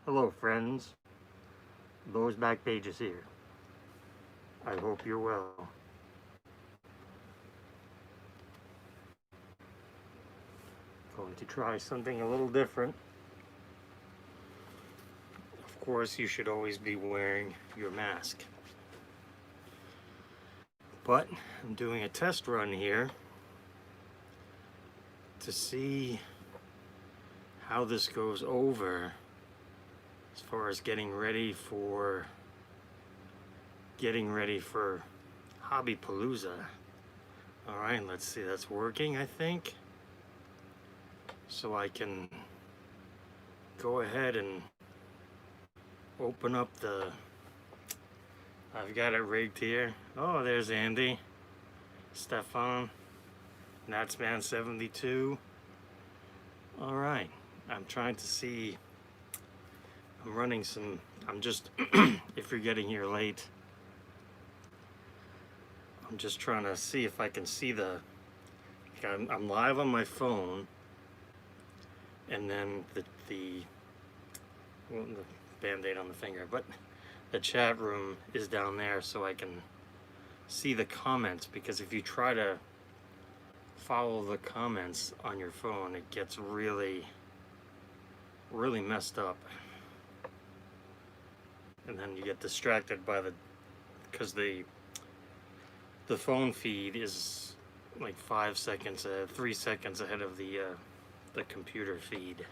Hello friends, Lowe's Back Pages here. I hope you're well. Going to try something a little different. Of course, you should always be wearing your mask. But I'm doing a test run here to see how this goes over as far as getting ready for Hobby Palooza. Alright, let's see, that's working, I think. So I can go ahead and open up I've got it rigged here. Oh, there's Andy, Stefan, Natsman 72. Alright, I'm trying to see, I'm just, if you're getting here late, I'm just trying to see if I can see I'm live on my phone, and then the band-aid on the finger, but the chat room is down there so I can see the comments, because if you try to follow the comments on your phone, it gets really messed up, and then you get distracted because the phone feed is like 3 seconds ahead of the computer feed.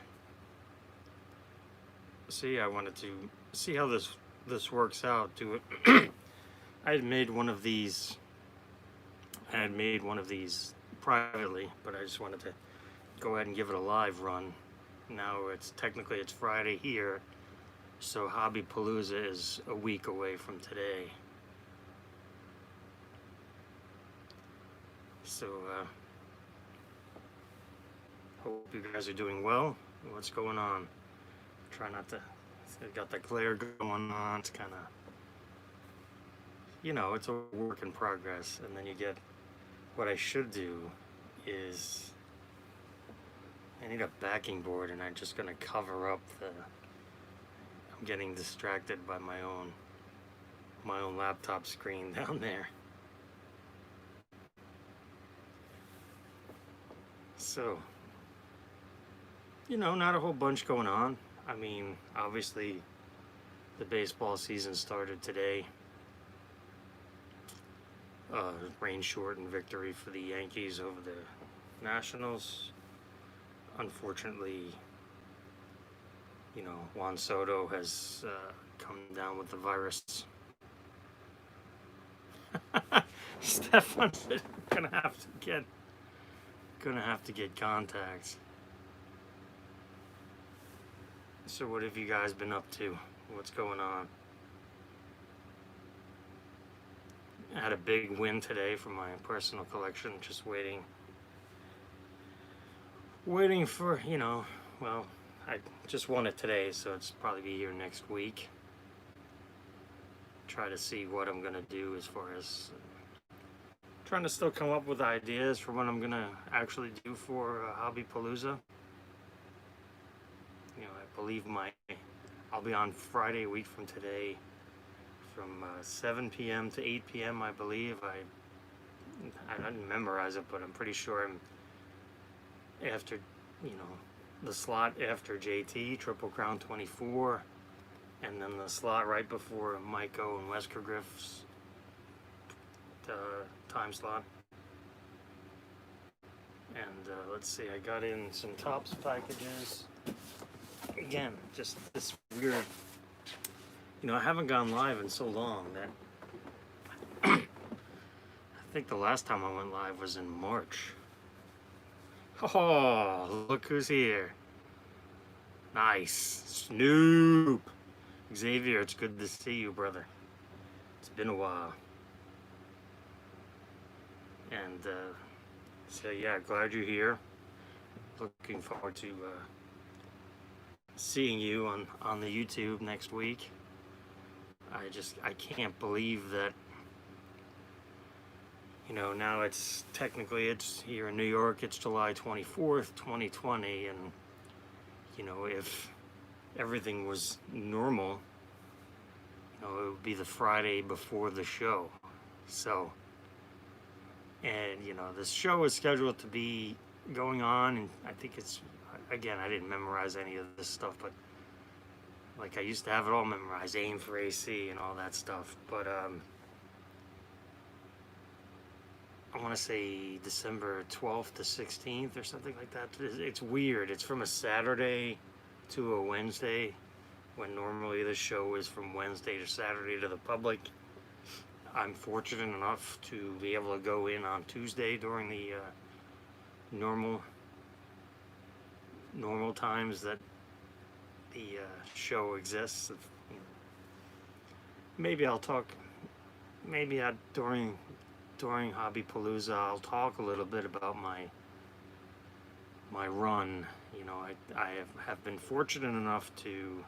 See, I wanted to see how this works out. I had made one of these privately, but I just wanted to go ahead and give it a live run. Now it's Friday here, so Hobby Palooza is a week away from today. So hope you guys are doing well. What's going on? Try not to. I've got the glare going on. It's kind of, it's a work in progress. And then you get, what I should do is, I need a backing board, and I'm just gonna cover up I'm getting distracted by my own laptop screen down there. So, not a whole bunch going on. I mean, obviously, the baseball season started today. Rain shortened victory for the Yankees over the Nationals. Unfortunately, Juan Soto has come down with the virus. Stefan's gonna have to get contacts. So what have you guys been up to? What's going on? I had a big win today for my personal collection, just waiting for, well, I just won it today, so it's probably be here next week. Try to see what I'm gonna do as far as trying to still come up with ideas for what I'm gonna actually do for Hobby Palooza. I believe I'll be on Friday a week from today, from 7 p.m. to 8 p.m. I believe. I didn't memorize it, but I'm pretty sure I'm after, the slot after JT, Triple Crown 24, and then the slot right before Maiko and Wesker Griff's time slot. And let's see, I got in some Topps packages. Again, just this weird, I haven't gone live in so long that I think the last time I went live was in March. Oh, look who's here. Nice. Snoop. Xavier, it's good to see you, brother. It's been a while. And so yeah, glad you're here. Looking forward to seeing you on the YouTube next week. I can't believe that, now it's here in New York, it's July 24th, 2020, and, if everything was normal, it would be the Friday before the show. So, and this show is scheduled to be going on, and I think it's, again, I didn't memorize any of this stuff, but like I used to have it all memorized, aim for AC and all that stuff. But I want to say December 12th to 16th or something like that. It's weird. It's from a Saturday to a Wednesday, when normally the show is from Wednesday to Saturday to the public. I'm fortunate enough to be able to go in on Tuesday during the normal times that the show exists. Maybe I'll talk. Maybe during Hobbypalooza, I'll talk a little bit about my run. I have been fortunate enough to.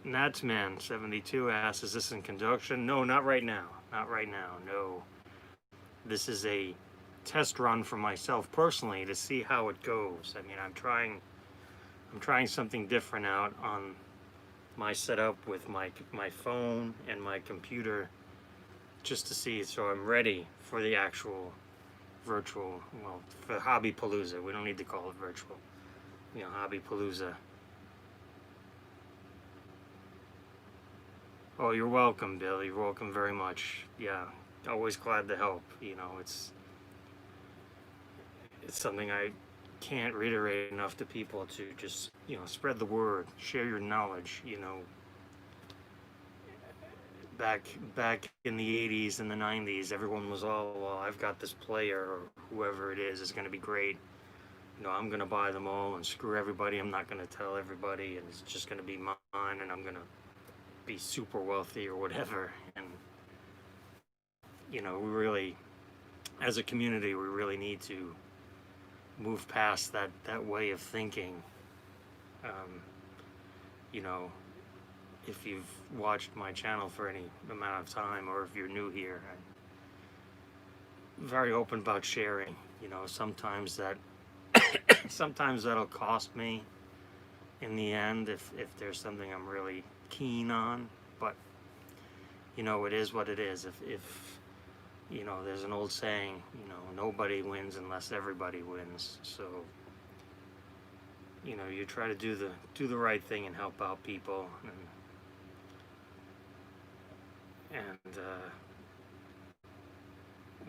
Natsman 72 asks, "Is this in conjunction?" No, not right now. Not right now. No. This is a test run for myself personally to see how it goes. I mean, I'm trying something different out on my setup with my phone and my computer, just to see, so I'm ready for the actual virtual, well, for Hobbypalooza. We don't need to call it virtual. Hobbypalooza. Oh, you're welcome, Bill. You're welcome very much. Yeah, always glad to help. It's something I can't reiterate enough to people, to just, spread the word, share your knowledge. Back in the 80s and the 90s, everyone was all, well, I've got this player, or whoever it is going to be great. I'm going to buy them all and screw everybody. I'm not going to tell everybody, and it's just going to be mine, and I'm going to be super wealthy or whatever. And we really, as a community, we really need to move past that way of thinking. If you've watched my channel for any amount of time, or if you're new here, I'm very open about sharing. Sometimes that'll cost me in the end, if there's something I'm really keen on. But it is what it is. If there's an old saying, nobody wins unless everybody wins. So you try to do the right thing and help out people, and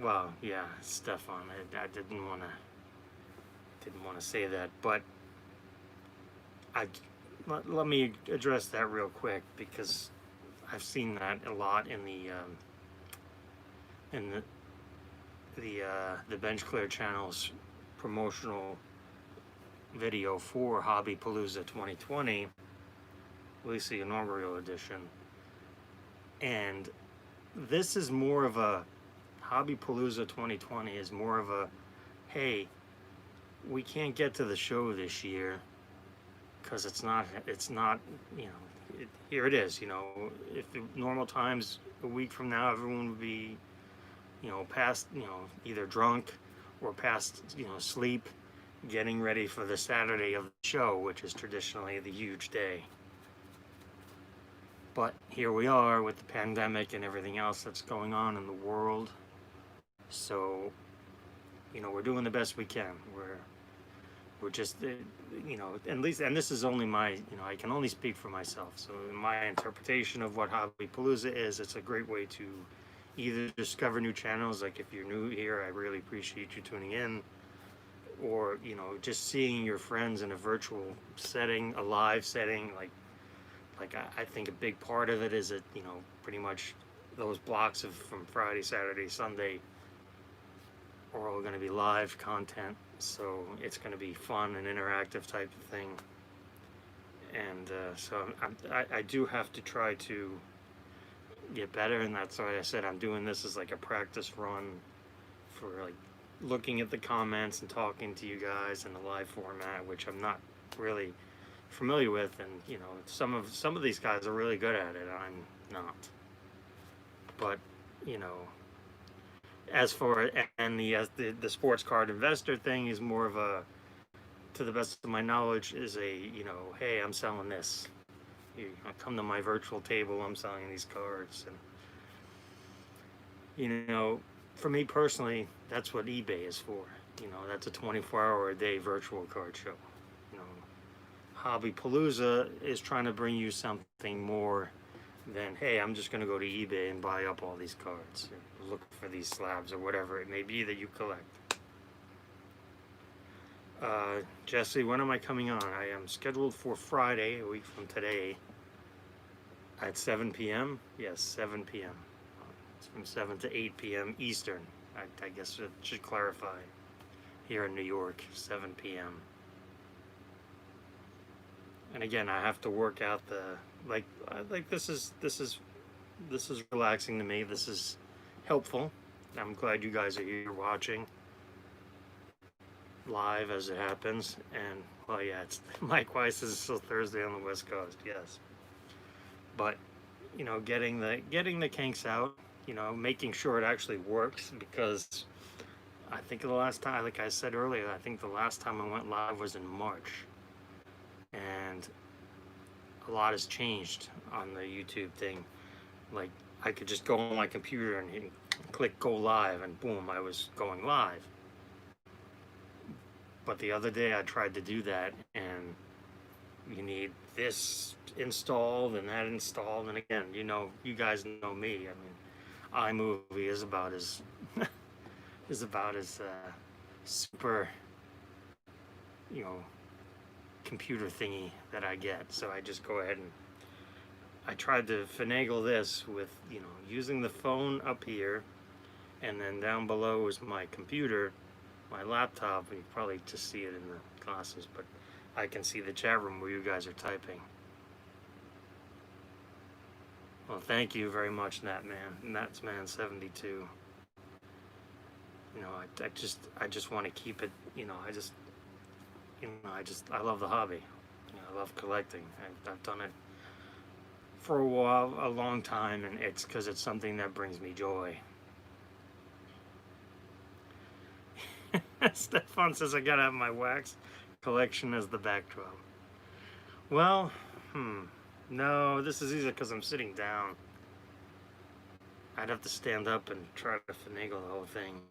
well, yeah, Stefan, I didn't want to say that, but let me address that real quick, because I've seen that a lot in the Bench Clear channel's promotional video for Hobbypalooza 2020, at least the inaugural edition. And this is more of a, Hobbypalooza 2020 is more of a, hey, we can't get to the show this year because it's not here it is. If normal times, a week from now, everyone would be past, either drunk or past, sleep, getting ready for the Saturday of the show, which is traditionally the huge day. But here we are with the pandemic and everything else that's going on in the world. So, we're doing the best we can. We're just, at least, and this is only my, I can only speak for myself. So my interpretation of what Hobbypalooza is, it's a great way to either discover new channels. Like, if you're new here, I really appreciate you tuning in. Or, just seeing your friends in a virtual setting, a live setting. Like I think a big part of it is that, pretty much those blocks from Friday, Saturday, Sunday are all going to be live content. So it's going to be fun and interactive type of thing. And so I do have to try to get better, and that's why I said I'm doing this as like a practice run for like looking at the comments and talking to you guys in the live format, which I'm not really familiar with. And some of these guys are really good at it. I'm not. But as for, and the sports card investor thing is more of a, to the best of my knowledge, is a, you know, hey, I'm selling this. You come to my virtual table, I'm selling these cards. And, you know, for me personally, that's what eBay is for. You know, that's a 24-hour-a-day virtual card show. You know, Hobby Palooza is trying to bring you something more than, hey, I'm just going to go to eBay and buy up all these cards, or look for these slabs or whatever it may be that you collect. Jesse, when am I coming on? I am scheduled for Friday, a week from today, at 7 p.m. Yes, 7 p.m. It's from 7 to 8 p.m. Eastern. I guess it should clarify. Here in New York, 7 p.m. And again, I have to work out the like this is relaxing to me. This is helpful. I'm glad you guys are here watching live as it happens. And well, yeah, it's likewise. This is still Thursday on the West Coast. Yes, but you know, getting the kinks out. You know, making sure it actually works, because I think the last time, like I said earlier, I think the last time I went live was in March, and a lot has changed on the YouTube thing. Like, I could just go on my computer and click go live, and boom, I was going live. But the other day I tried to do that, and you need this installed and that installed, and again, you know, you guys know me. I mean, iMovie is about as super, you know, computer thingy that I get. So I just go ahead and I tried to finagle this with, you know, using the phone up here, and then down below is my computer, my laptop. You probably just see it in the glasses, but I can see the chat room where you guys are typing. Well, thank you very much, Natsman72. You know, I just want to keep it, you know, I love the hobby. You know, I love collecting. I've done it for a while, a long time, and it's because it's something that brings me joy. Stefan says I gotta have my wax collection as the backdrop. Well, no, this is easier because I'm sitting down. I'd have to stand up and try to finagle the whole thing.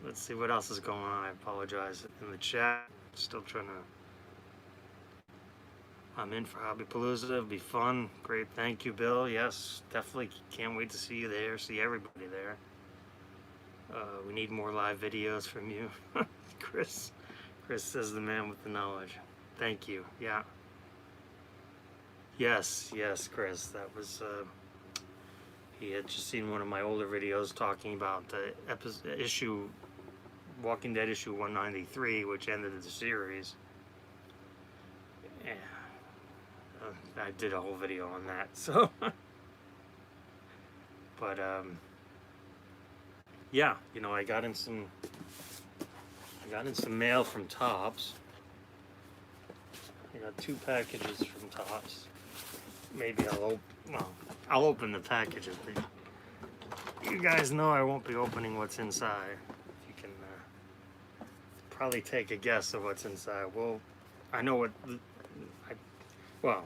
Let's see what else is going on. I apologize. In the chat, still trying to... I'm in for Hobby Palooza. It'll be fun. Great. Thank you, Bill. Yes, definitely can't wait to see you there. See everybody there. We need more live videos from you. Chris says the man with the knowledge. Thank you. Yeah. Yes, Chris. That was... he had just seen one of my older videos talking about the issue... Walking Dead issue 193, which ended the series. Yeah, I did a whole video on that. So, but yeah, you know, I got in some mail from Topps. I got 2 packages from Topps. Maybe I'll open the packages. But you guys know I won't be opening what's inside. Probably take a guess of what's inside. Well, I know what... well,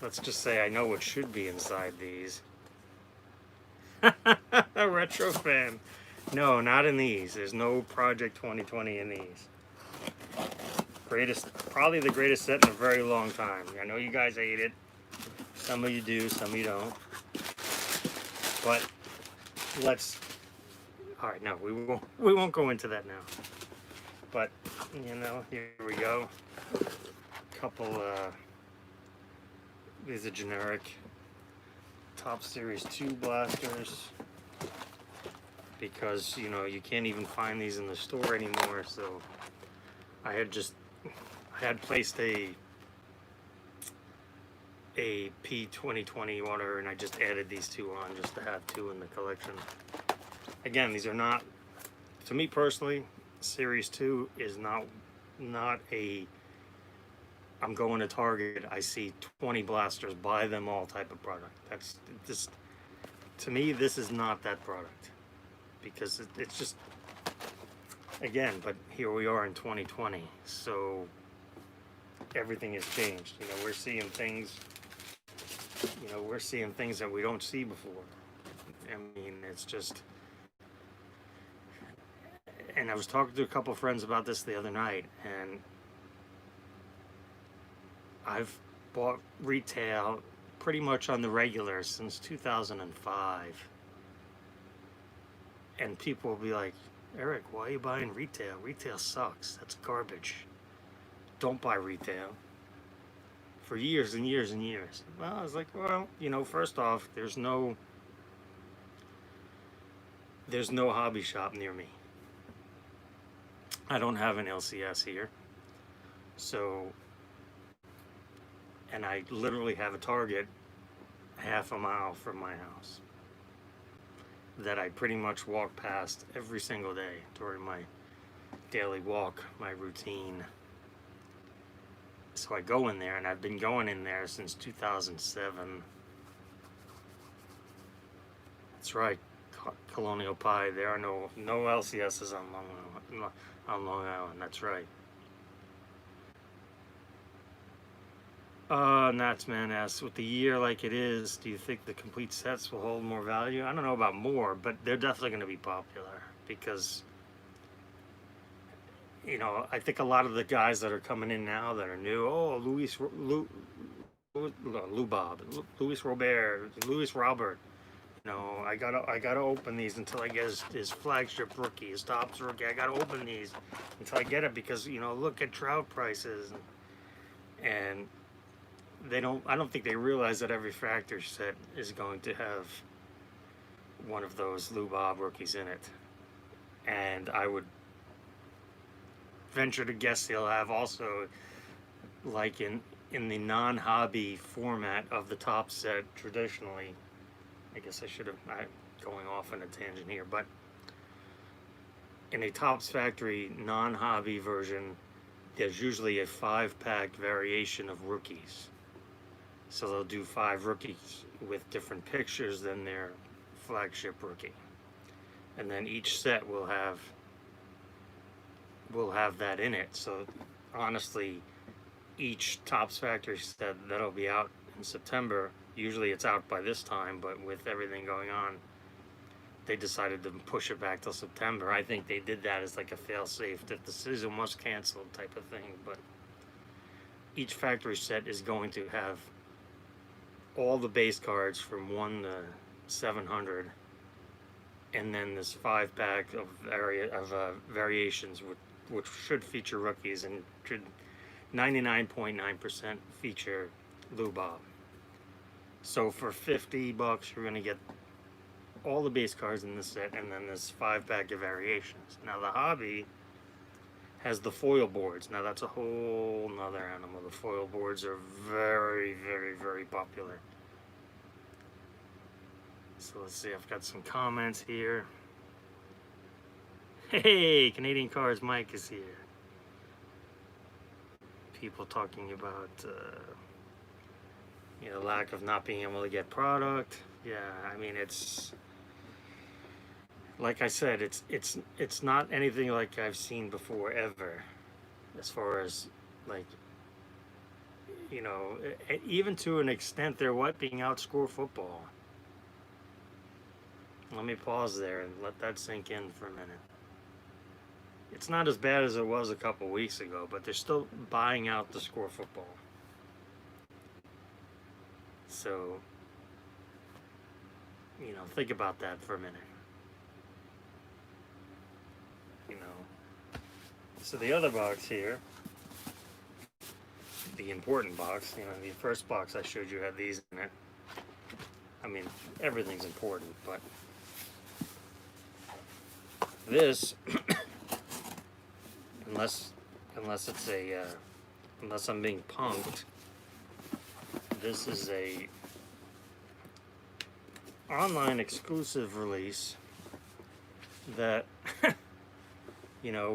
let's just say I know what should be inside these. A retro fan. No, not in these. There's no Project 2020 in these. Probably the greatest set in a very long time. I know you guys hate it. Some of you do, some of you don't. But let's... All right, no, we won't go into that now. But, you know, here we go. Couple, these are generic Top Series 2 blasters. Because, you know, you can't even find these in the store anymore. So I had placed a P2020 order, and I just added these 2 on just to have 2 in the collection. Again, these are not, to me personally, Series 2 is not a, I'm going to Target, I see 20 blasters, buy them all type of product. That's just, to me, this is not that product. Because it's just, again, but here we are in 2020, so everything has changed. You know, we're seeing things. You know, we're seeing things that we don't see before. I mean, it's just. And I was talking to a couple friends about this the other night, and I've bought retail pretty much on the regular since 2005. And people will be like, Eric, why are you buying retail? Retail sucks. That's garbage. Don't buy retail. For years and years and years. Well, I was like, well, you know, first off, there's no hobby shop near me. I don't have an LCS here. So, and I literally have a Target half a mile from my house that I pretty much walk past every single day during my daily walk, my routine. So I go in there, and I've been going in there since 2007. That's right, Colonial Pie. There are no LCSs on Long Island. That's right. Natsman asks, with the year like it is, do you think the complete sets will hold more value? I don't know about more, but they're definitely going to be popular because, you know, I think a lot of the guys that are coming in now that are new, Louis Robert, Louis Robert. You know, I gotta open these until I get his flagship rookie, his top rookie. I gotta open these until I get it because, you know, look at Trout prices, and I don't think they realize that every Refractor set is going to have one of those Lou Bob rookies in it. And I would venture to guess they'll have also, like in the non-hobby format of the top set traditionally. I guess I'm going off on a tangent here, but in a Topps Factory non-hobby version, there's usually a 5-pack variation of rookies. So they'll do 5 rookies with different pictures than their flagship rookie. And then each set will have that in it. So honestly, each Topps Factory set that'll be out in September, usually it's out by this time, but with everything going on, they decided to push it back till September. I think they did that as like a fail-safe if the season was canceled type of thing. But each factory set is going to have all the base cards from 1 to 700, and then this 5-pack of variations, which should feature rookies and should 99.9% feature Lou Bob. So for $50, you're going to get all the base cards in this set, and then this 5-pack of variations. Now the hobby has the foil boards. Now that's a whole nother animal. The foil boards are very, very, very popular. So let's see, I've got some comments here. Hey, Canadian Cards Mike is here. People talking about lack of not being able to get product. Yeah, I mean, it's like I said, it's not anything like I've seen before ever, as far as like, even to an extent they're wiping out score football. Let me pause there and let that sink in for a minute. It's not as bad as it was a couple weeks ago, but they're still buying out the score football. So, think about that for a minute. So the other box here, the important box, the first box I showed you had these in it. I mean, everything's important, but this, unless it's unless I'm being punked, this is a online exclusive release that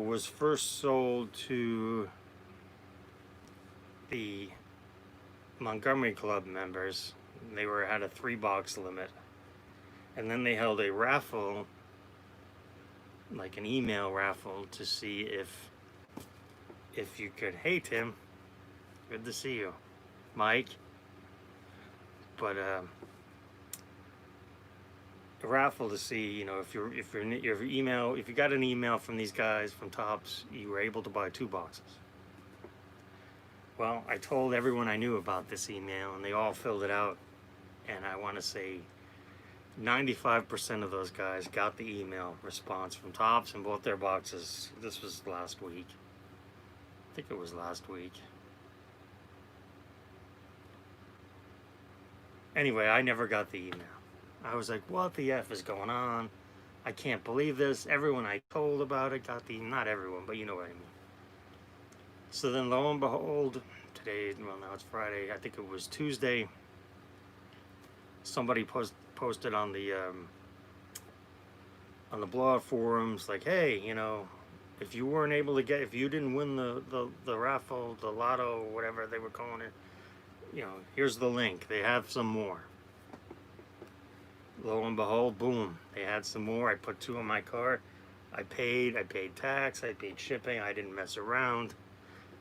was first sold to the Montgomery Club members. They had a 3-box limit, and then they held a raffle like an email raffle to see if you could. Hey Tim, good to see you, Mike. But a raffle to see, you know, if your email, if you got an email from these guys from Topps, you were able to buy 2 boxes. Well, I told everyone I knew about this email, and they all filled it out. And I want to say 95% of those guys got the email response from Topps and bought their boxes. This was last week. I think it was last week. Anyway, I never got the email. I was like, what the F is going on? I can't believe this. Everyone I told about it got the, not everyone, but you know what I mean. So then lo and behold, today, well now it's Friday, I think it was Tuesday, somebody posted on the blowout forums like, hey, you know, if you weren't able to get, if you didn't win the raffle, the lotto, whatever they were calling it, you know, here's the link. They have some more. Lo and behold, boom, they had some more. I put 2 in my cart. I paid tax, I paid shipping. I didn't mess around.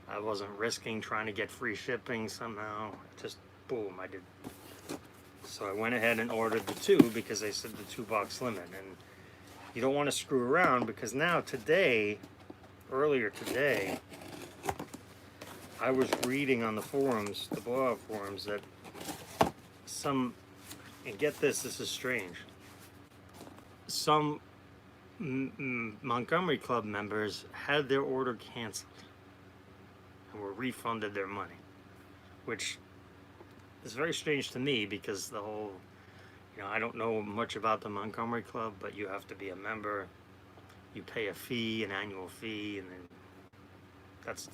I wasn't risking trying to get free shipping somehow. Just boom, I did. So I went ahead and ordered the 2 because they said the 2 box limit. And you don't want to screw around because now today, earlier today, I was reading on the forums, the blowout forums, that some, and get this, this is strange, some Montgomery Club members had their order canceled and were refunded their money, which is very strange to me because the whole, you know, I don't know much about the Montgomery Club, but you have to be a member, you pay a fee, an annual fee, and then that's,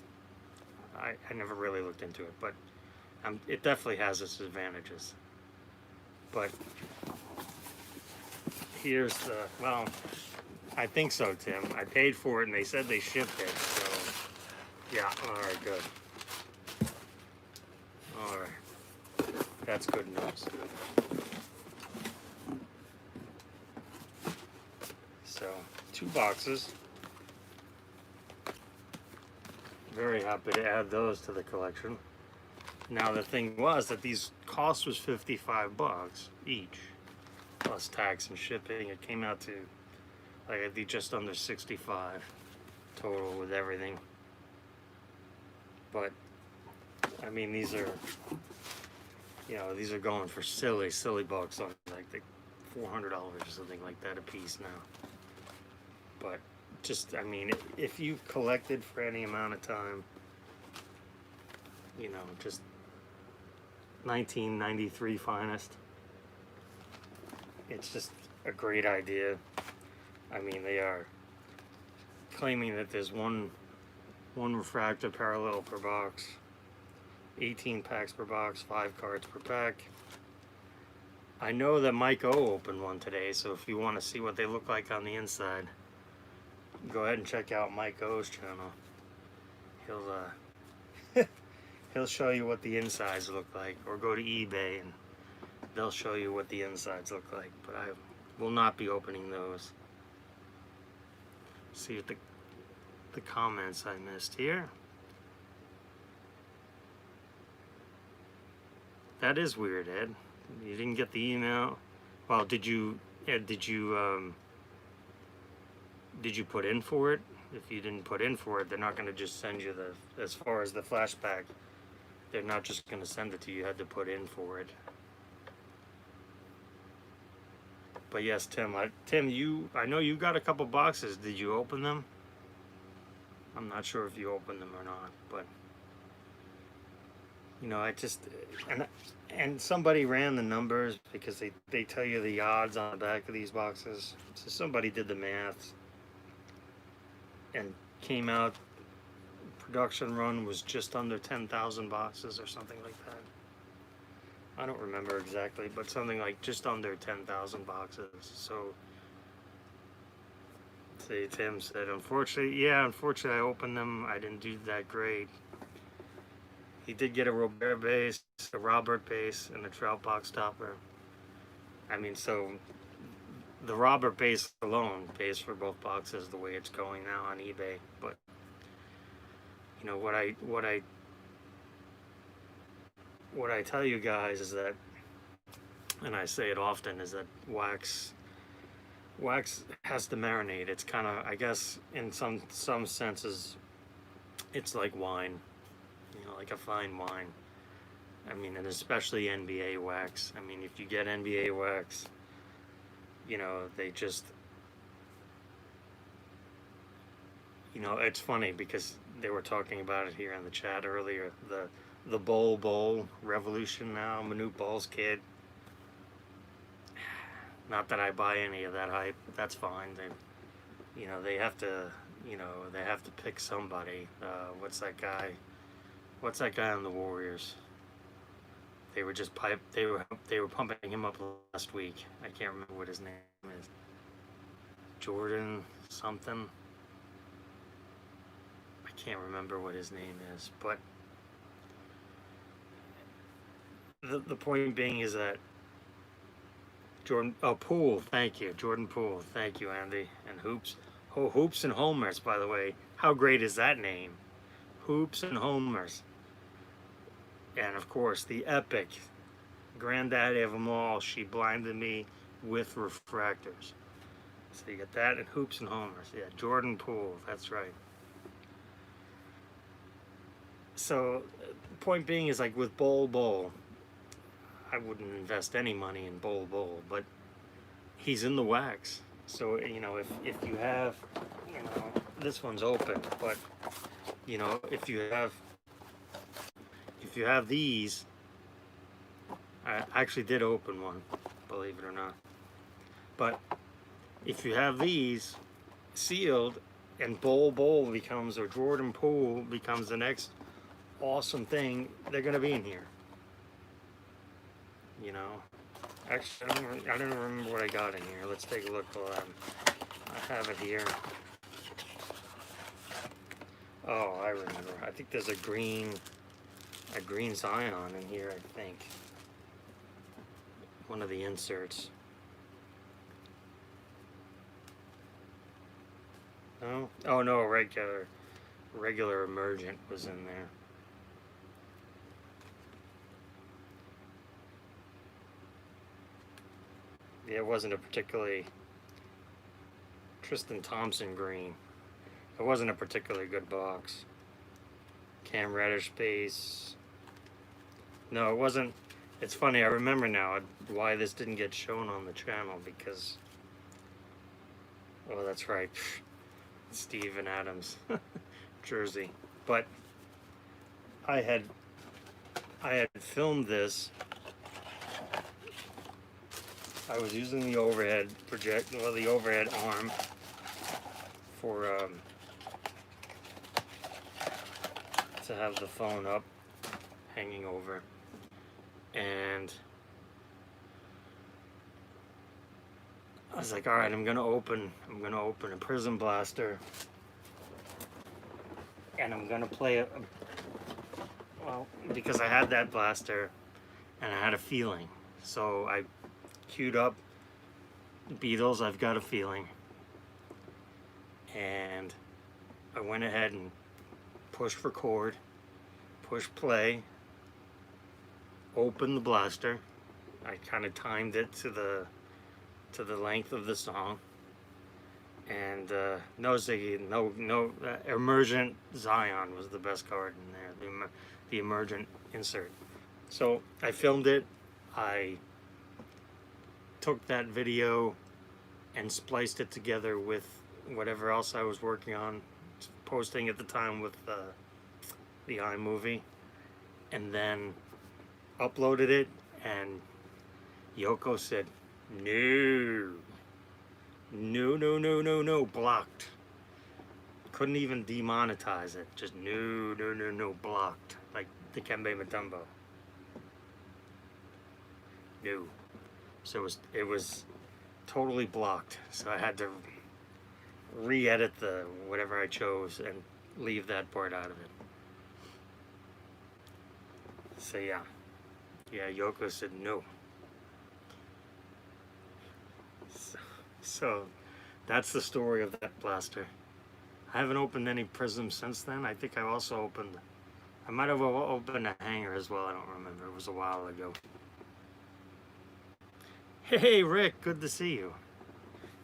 I never really looked into it, but it definitely has its advantages. But here's the, well, I think so, Tim. I paid for it and they said they shipped it, so yeah, alright, good. Alright, that's good news. So, 2 boxes. Very happy to add those to the collection. Now the thing was that these cost was $55 each, plus tax and shipping. It came out to like I think just under 65 total with everything. But I mean, these are, you know, these are going for silly bucks, on like the $400 or something like that a piece now. But just, I mean, if you collected for any amount of time, you know, just 1993 finest, it's just a great idea. I mean, they are claiming that there's one refractor parallel per box, 18 packs per box, 5 cards per pack. I know that Mike O opened one today, so if you want to see what they look like on the inside, go ahead and check out Mike O's channel. He'll show you what the insides look like, or go to eBay and they'll show you what the insides look like, but I will not be opening those. See if the comments I missed here. That is weird, Ed. You didn't get the email. Well, did you, Ed, did you put in for it? If you didn't put in for it, they're not going to just send you the, as far as the flashback, they're not just going to send it to you. You had to put in for it. But yes, Tim, I know you got a couple boxes. Did you open them? I'm not sure if you opened them or not, but you know, I just, and somebody ran the numbers because they tell you the odds on the back of these boxes. So somebody did the math and came out, production run was just under 10,000 boxes or something like that. I don't remember exactly, but something like just under 10,000 boxes. So, see, Tim said, unfortunately, I opened them. I didn't do that great. He did get a Robert base, a Robert base, and a Trout box topper. I mean, so the Robert base alone pays for both boxes the way it's going now on eBay. But you know what I tell you guys is that, and I say it often, is that wax has to marinate. It's kind of, I guess, in some senses, it's like wine, you know, like a fine wine. I mean, and especially NBA wax. I mean, if you get NBA wax, you know, they just, you know, it's funny because they were talking about it here in the chat earlier. The bowl revolution now. Manute Bowl's kid. Not that I buy any of that hype. That's fine. They, you know, they have to, you know, they have to pick somebody. What's that guy? What's that guy on the Warriors? They were just They were pumping him up last week. I can't remember what his name is. Jordan something. I can't remember what his name is, but the point being is that Poole, thank you. Jordan Poole, thank you, Andy. And Hoops. Oh, Hoops and Homers, by the way. How great is that name? Hoops and Homers. And, of course, the epic granddaddy of them all, She Blinded Me with Refractors. So you get that and Hoops and Homers. Yeah, Jordan Poole, that's right. So, the point being is, like, with Bowl, I wouldn't invest any money in Bowl, but he's in the wax. So, you know, if you have, you know, this one's open, but, you know, if you have these, I actually did open one, believe it or not. But if you have these sealed and Bowl becomes, or Jordan Poole becomes the next awesome thing, they're going to be in here. You know, actually, I don't remember what I got in here. Let's take a look. I have it here. Oh, I remember. I think there's a green Zion in here, I think. One of the inserts. No? Oh, no, regular Emergent was in there. Yeah, it wasn't a particularly Tristan Thompson green. It wasn't a particularly good box. Cam Reddish base. No, it wasn't. It's funny, I remember now why this didn't get shown on the channel, because, oh, that's right, Steven Adams jersey. But I had filmed this. I was using the overhead the overhead arm for to have the phone up, hanging over, and I was like, all right, I'm gonna open a Prism Blaster, and I'm gonna play it. Well, because I had that blaster, and I had a feeling, so I queued up Beatles, I've Got a Feeling, and I went ahead and pushed record, pushed play, opened the blaster. I kind of timed it to the length of the song, and no Ziggy, no Emergent Zion was the best card in there, the Emergent insert. So I filmed it. I took that video and spliced it together with whatever else I was working on, posting at the time with the iMovie, and then uploaded it, and Yoko said, no, blocked. Couldn't even demonetize it, just no, blocked, like the Kembe Mutombo. No. So it was totally blocked. So I had to re-edit the whatever I chose and leave that part out of it. So yeah, Yoko said no. So, So that's the story of that blaster. I haven't opened any prisms since then. I think I also opened, I might have opened a hanger as well. I don't remember. It was a while ago. Hey, Rick, good to see you.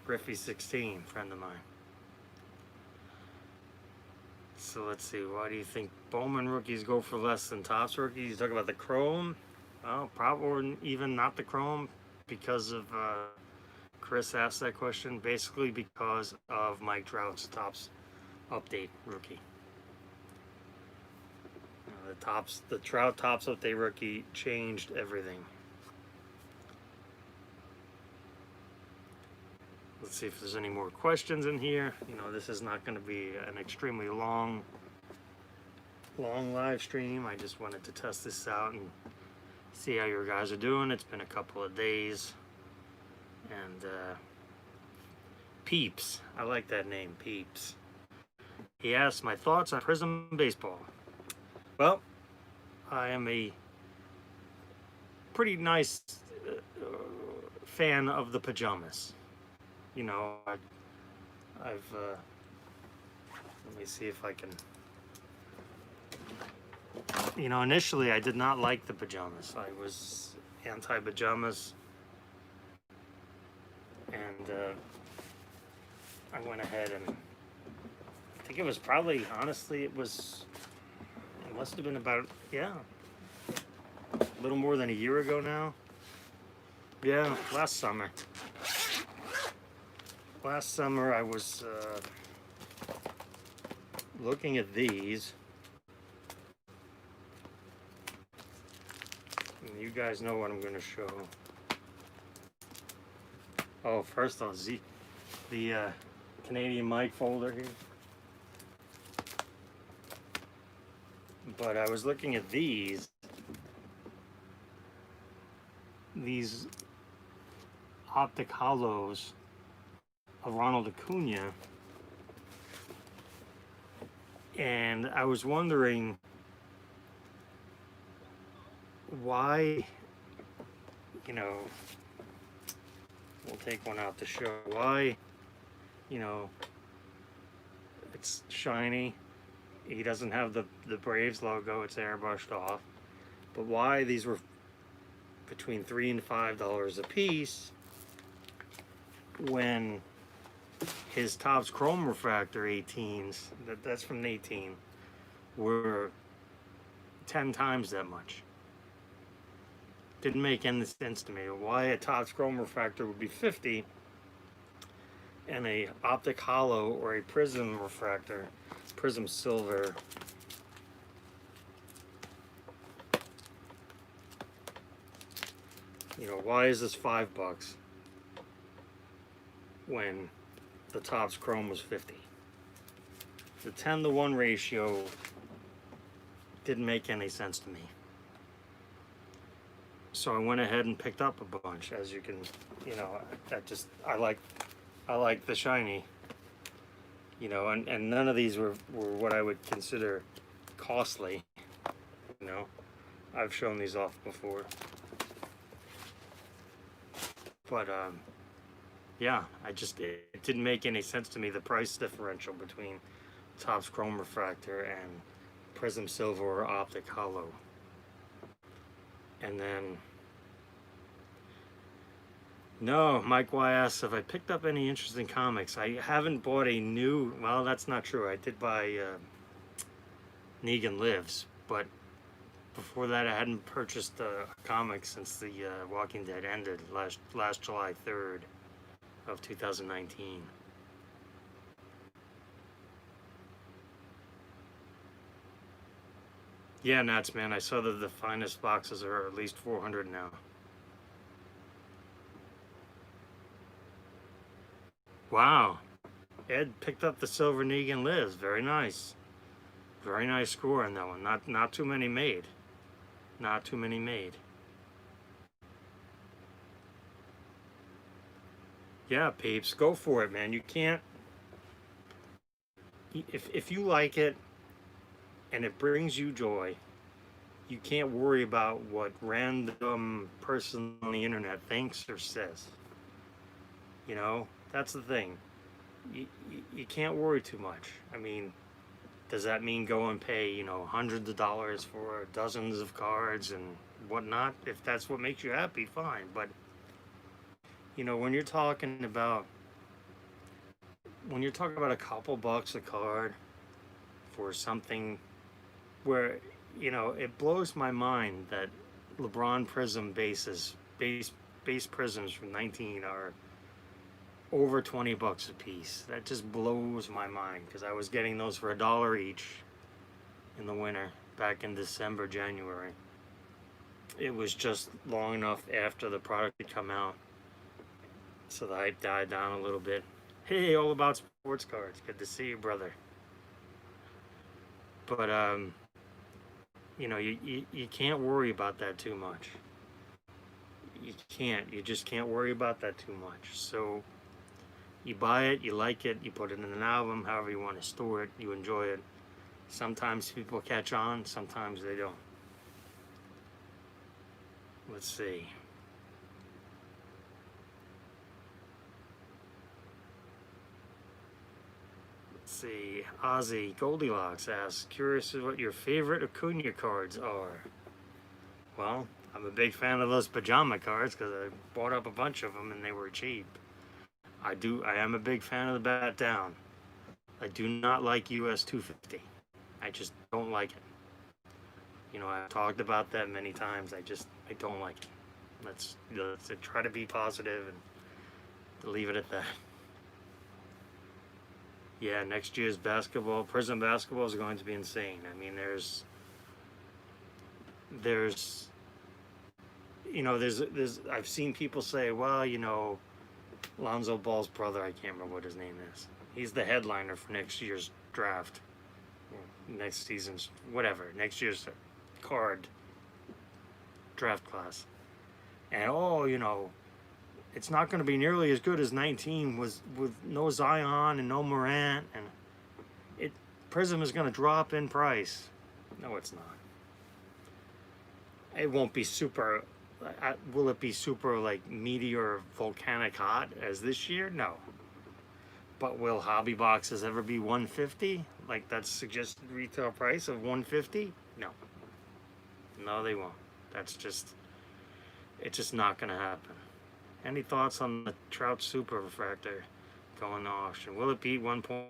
Griffey16, friend of mine. So let's see. Why do you think Bowman rookies go for less than Topps rookies? You talk about the chrome. Well, probably, or even not the chrome, because of Chris asked that question. Basically, because of Mike Trout's Topps update rookie. The Trout Topps update rookie changed everything. Let's see if there's any more questions in here. You know, this is not going to be an extremely long live stream. I just wanted to test this out and see how your guys are doing. It's been a couple of days. And Peeps, I like that name, Peeps. He asked my thoughts on Prism Baseball. Well, I am a pretty nice fan of the pajamas. You know, I've let me see if I can. You know, initially I did not like the pajamas. I was anti-pajamas, and I went ahead and I think it was probably, honestly, it must have been about, yeah, a little more than a year ago now. Yeah, last summer. Last summer I was looking at these. And you guys know what I'm going to show. Oh, first I'll see the Canadian Mike folder here. But I was looking at these optic hollows of Ronald Acuna, and I was wondering why, you know, we'll take one out to show why, you know, it's shiny. He doesn't have the Braves logo, it's airbrushed off, but why these were between $3 and $5 a piece when his Topps Chrome Refractor 18s, that's from 18, were 10 times that much. Didn't make any sense to me. Why a Topps Chrome Refractor would be 50 and a optic hollow or a prism refractor, prism silver, you know, why is this $5 when the Topps Chrome was 50? The 10-to-1 ratio didn't make any sense to me. So I went ahead and picked up a bunch. As you can, you know, I like the shiny, you know, and none of these were what I would consider costly, you know. I've shown these off before. But yeah, it didn't make any sense to me, the price differential between Topps Chrome Refractor and Prism Silver or Optic Hollow. And then, no, Mike Y asks if I picked up any interesting comics. I haven't bought a new, well, that's not true. I did buy Negan Lives, but before that I hadn't purchased a comic since the Walking Dead ended last July 3rd of 2019. Yeah, Nats, man, I saw that the finest boxes are at least 400 now. Wow. Ed picked up the Silver Negan Lives. Very nice. Very nice score on that one. Not too many made. Not too many made. Yeah, peeps, go for it, man. You can't, if you like it and it brings you joy, you can't worry about what random person on the internet thinks or says. You know, That's the thing. You can't worry too much. I mean, does that mean go and pay, hundreds of dollars for dozens of cards and whatnot? If that's what makes you happy, fine. But, when you're talking about a couple bucks a card for something where, it blows my mind that LeBron Prism base prisms from 19 are over 20 bucks a piece. That just blows my mind, because I was getting those for $1 each in the winter back in December, January. It was just long enough after the product had come out, so the hype died down a little bit. Hey, all about sports cards. Good to see you, brother. But you can't worry about that too much. You just can't worry about that too much. So you buy it, you like it, you put it in an album, however you want to store it, you enjoy it. Sometimes people catch on, sometimes they don't. Let's see. Ozzy Goldilocks asks, curious what your favorite Acuna cards are. Well, I'm a big fan of those pajama cards because I bought up a bunch of them and they were cheap. I am a big fan of the Bat Down. I do not like US 250. I just don't like it. I've talked about that many times. I don't like it. Let's try to be positive and leave it at that. Yeah, next year's Prism basketball is going to be insane. I mean, there's I've seen people say, well, Lonzo Ball's brother, I can't remember what his name is. He's the headliner for next year's draft. Next season's, next year's card draft class. And, it's not going to be nearly as good as 19 was with no Zion and no Morant. And Prism is going to drop in price. No, it's not. It won't be super... will it be super, meteor volcanic hot as this year? No. But will hobby boxes ever be $150? Like that suggested retail price of $150? No. No, they won't. It's just not going to happen. Any thoughts on the Trout Super Refractor going to auction? Will it beat 1.9?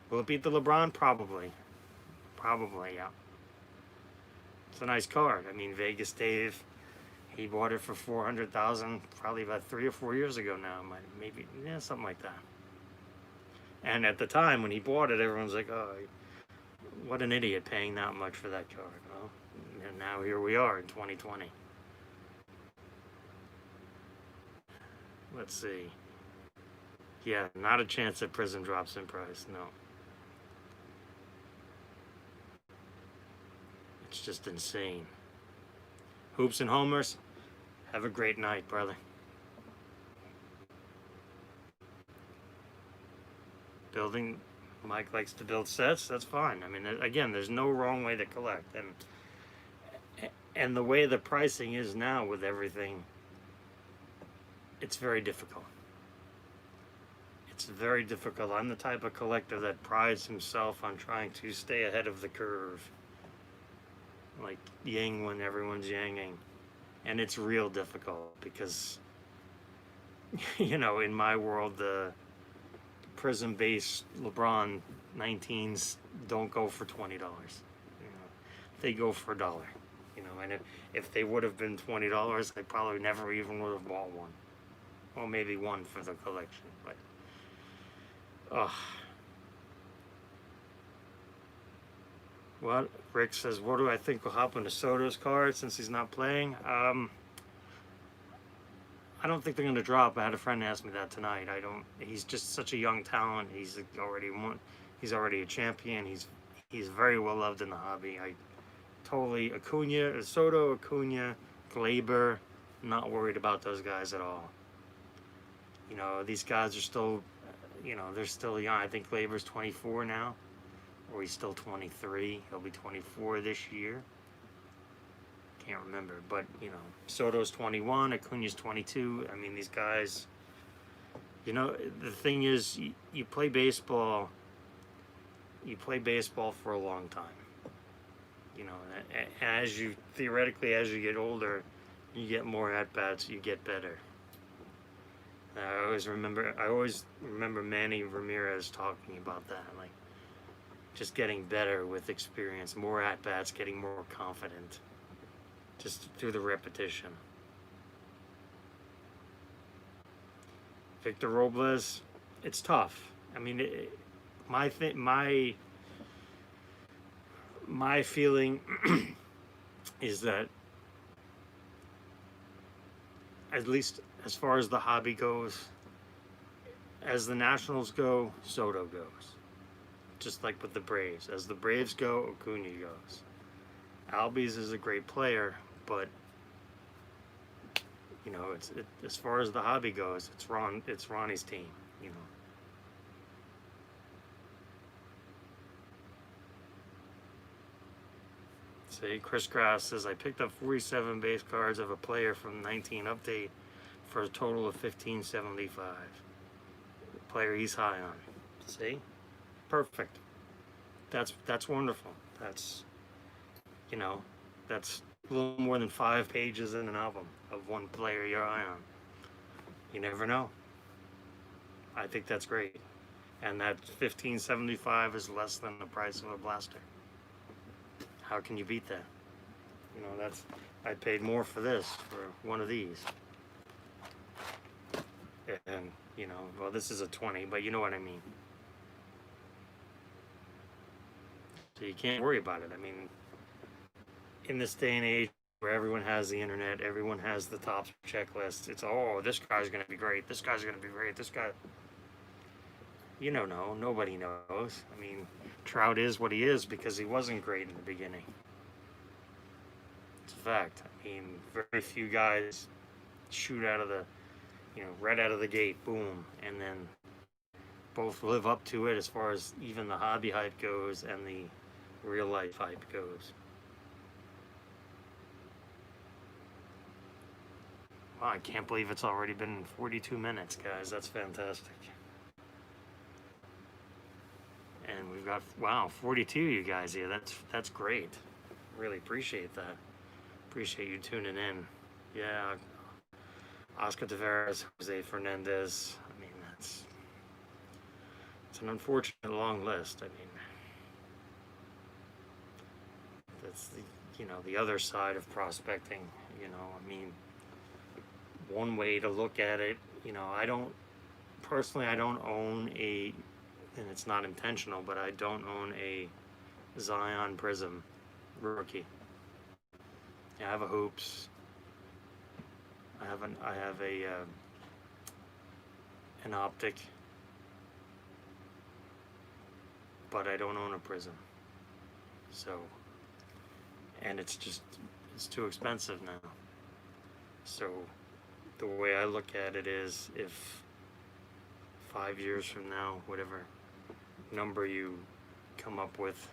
Will it beat the LeBron? Probably. Probably, yeah. It's a nice card. I mean, Vegas Dave, he bought it for $400,000 probably about 3 or 4 years ago now. Maybe, something like that. And at the time when he bought it, everyone's like, oh, what an idiot paying that much for that card. Well, and now here we are in 2020. Let's see. Yeah, not a chance that Prism drops in price, no. It's just insane. Hoops and Homers, have a great night, brother. Mike likes to build sets, that's fine. I mean, again, there's no wrong way to collect. And the way the pricing is now with everything, it's very difficult. It's very difficult. I'm the type of collector that prides himself on trying to stay ahead of the curve. Like yang when everyone's yanging. And it's real difficult because, in my world, the Prism-based LeBron 19s don't go for $20. They go for $1. And if they would have been $20, I probably never even would have bought one. Or maybe one for the collection, but what Rick says, what do I think will happen to Soto's card since he's not playing? I don't think they're going to drop. I had a friend ask me that tonight. He's just such a young talent. He's already a champion. He's very well loved in the hobby. Soto, Acuna, Glaber, not worried about those guys at all. These guys are still, they're still young. I think Glaber's 24 now, or he's still 23. He'll be 24 this year. Can't remember, but Soto's 21, Acuna's 22. I mean, these guys, You know, the thing is, you play baseball. You play baseball for a long time. You know, as you theoretically as you get older, you get more at bats. You get better. I always remember Manny Ramirez talking about that, like just getting better with experience, more at bats, getting more confident, just through the repetition. Victor Robles, it's tough. I mean, my feeling is that, at least as far as the hobby goes, as the Nationals go, Soto goes. Just like with the Braves. As the Braves go, Acuna goes. Albies is a great player, but you know, as far as the hobby goes, it's Ronnie's team, you know. See, Chris Grass says, I picked up 47 base cards of a player from 19 update for a total of 1575. Player he's high on. See? Perfect. That's wonderful. That's, you know, that's a little more than 5 pages in an album of one player you're high on. You never know. I think that's great. And that 1575 is less than the price of a blaster. How can you beat that? You know, I paid more for this, for one of these. And, you know, well, this is a 20, but you know what I mean. So you can't worry about it. I mean, in this day and age where everyone has the internet, everyone has the top checklist, it's, oh, this guy's going to be great, this guy's going to be great, this guy... You don't know. Nobody knows. I mean, Trout is what he is because he wasn't great in the beginning. It's a fact. I mean, very few guys shoot out of the, you know, right out of the gate, boom, and then both live up to it as far as even the hobby hype goes and the real life hype goes. Wow, I can't believe it's already been 42 minutes, guys. That's fantastic. And we've got, wow, 42 you guys here. That's great. Really appreciate that. Appreciate you tuning in. Yeah, Oscar Tavares, Jose Fernandez. I mean, it's an unfortunate long list. I mean, that's the, you know, the other side of prospecting. You know, I mean, one way to look at it, you know, I don't own a, and it's not intentional, but I don't own a Zion Prism rookie. I have a Hoops. I have an Optic, but I don't own a Prism. So, and it's too expensive now. So, the way I look at it is, if 5 years from now, whatever number you come up with,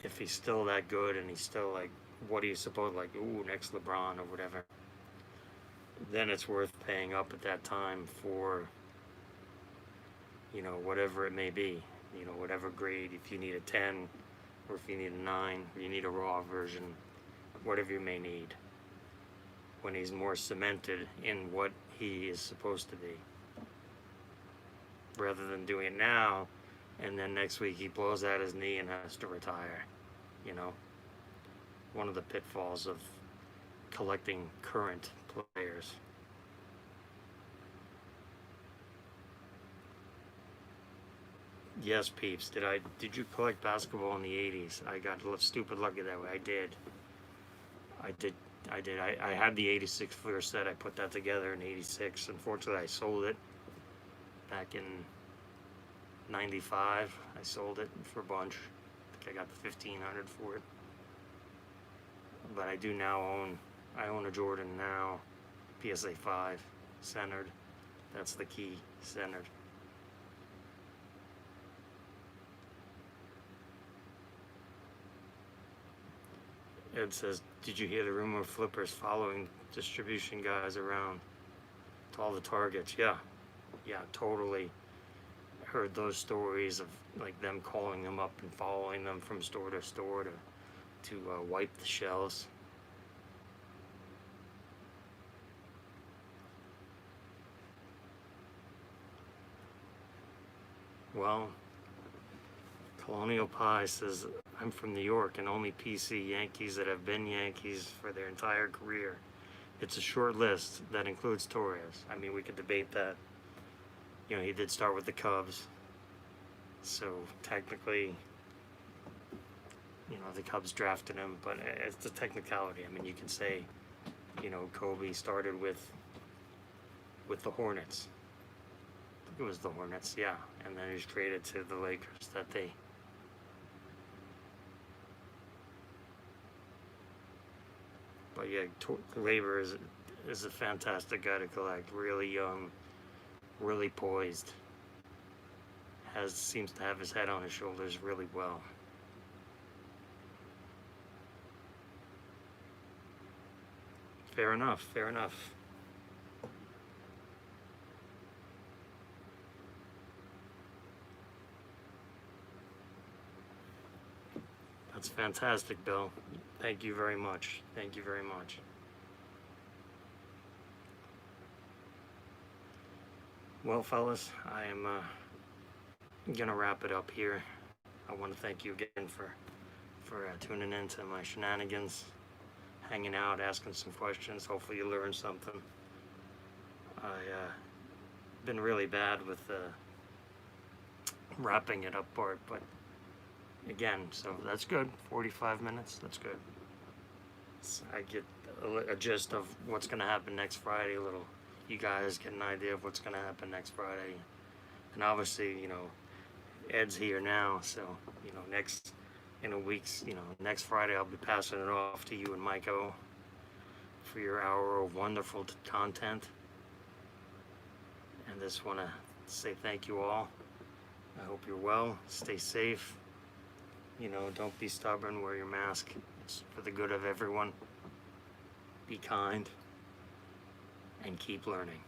if he's still that good and he's still like, what do you suppose, like, ooh, next LeBron or whatever, then it's worth paying up at that time for, you know, whatever it may be, you know, whatever grade, if you need a 10 or if you need a 9 or you need a raw version, whatever you may need, when he's more cemented in what he is supposed to be, rather than doing it now and then next week he blows out his knee and has to retire. You know, one of the pitfalls of collecting current players. Yes, peeps. Did you collect basketball in the 80s? I got stupid lucky that way. I did. I had the 86 Fleer set. I put that together in 86. Unfortunately, I sold it back in 95. I sold it for a bunch. I think I got the 1500 for it. But I do now own a Jordan now, PSA 5, centered. That's the key, centered. Ed says, did you hear the rumor of flippers following distribution guys around to all the targets. Yeah, yeah, totally. Heard those stories of like them calling them up and following them from store to store to wipe the shelves. Well, Colonial Pie says, I'm from New York and only PC Yankees that have been Yankees for their entire career. It's a short list that includes Torres. I mean, we could debate that. You know, he did start with the Cubs. So technically, you know, the Cubs drafted him, but it's a technicality. I mean, you can say, you know, Kobe started with the Hornets. I think it was the Hornets, yeah. And then he was traded to the Lakers that they. But yeah, Labor is a fantastic guy to collect. Really young, really poised. Seems to have his head on his shoulders really well. Fair enough, fair enough. That's fantastic, Bill. Thank you very much. Thank you very much. Well, fellas, I am gonna wrap it up here. I want to thank you again for tuning in to my shenanigans, hanging out, asking some questions. Hopefully you learned something. I been really bad with wrapping it up part, but again, so that's good. 45 minutes, that's good. So I get a gist of what's gonna happen next Friday. A little, you guys get an idea of what's gonna happen next Friday, and obviously, you know, Ed's here now, so you know, next in a week's, you know, next Friday I'll be passing it off to you and Mike O for your hour of wonderful content. And just want to say thank you all. I hope you're well. Stay safe. You know, don't be stubborn. Wear your mask. It's for the good of everyone. Be kind and keep learning.